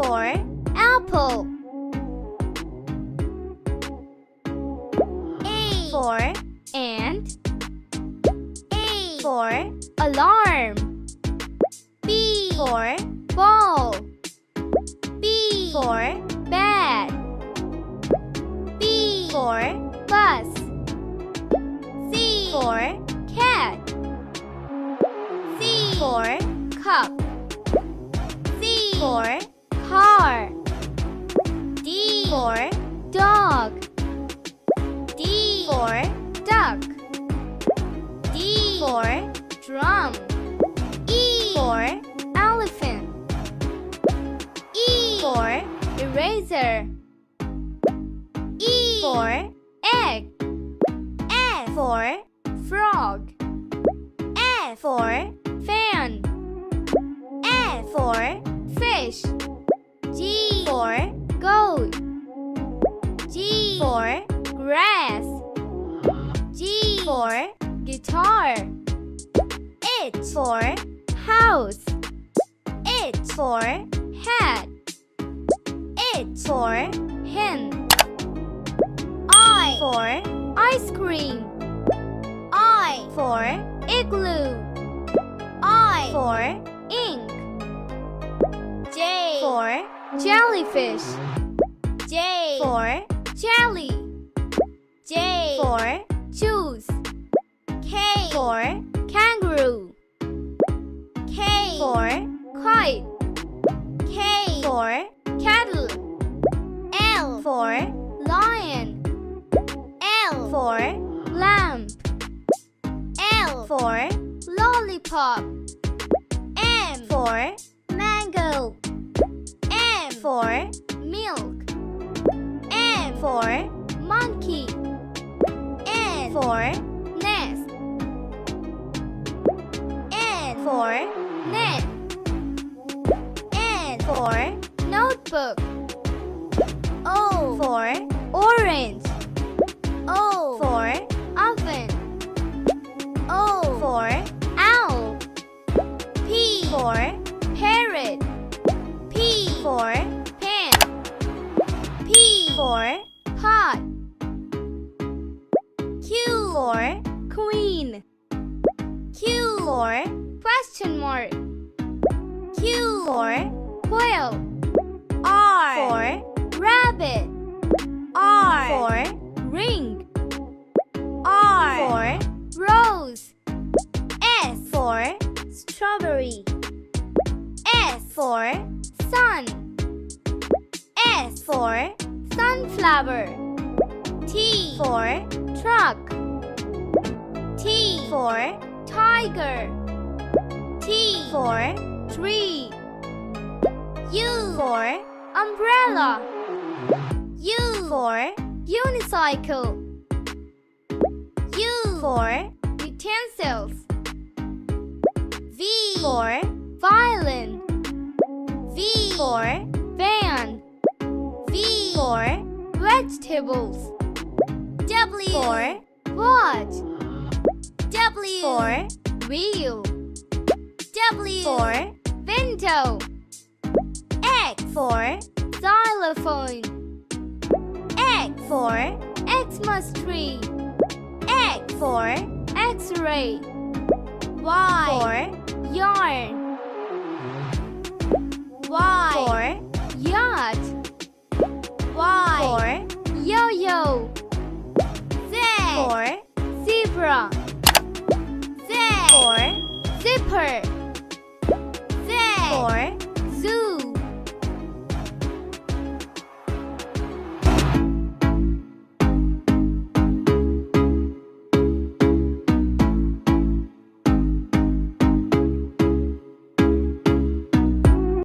for apple. A for ant. A for alarm. B for ball. B for bed. B for bus. C for cat. C for cup. C for car. D for dog. D for duck. D for drum. E for elephant. E for eraser. E for egg. F for frog. F for fan. F for fish. G for goat. G for grass. G for guitar. H for house. H for hat. H for hen. I for ice cream. I for igloo. I for ink. J for jellyfish. J for jelly. J for juice. K for kangaroo. K for kite. K for kettle. L for lion. L for lamp. L for lollipop. M for mango. M for milk. N for monkey. N for nest. N for net. N for notebook. O for orange. O for oven. O for owl. P for parrot. P for pen. P for pot. Q for queen. Q for question mark. Q for quail. R for rabbit. R for ring. R for rose. S for strawberry. S for sun. S for sunflower. T for truck. T for tiger. T for tree. U for umbrella. U for unicycle. U for utensils. V for violin. V for van. V for vegetables. W for watch. W for wheel. W for window. X for xylophone. X for Xmas tree. X for X-ray. Y for yarn.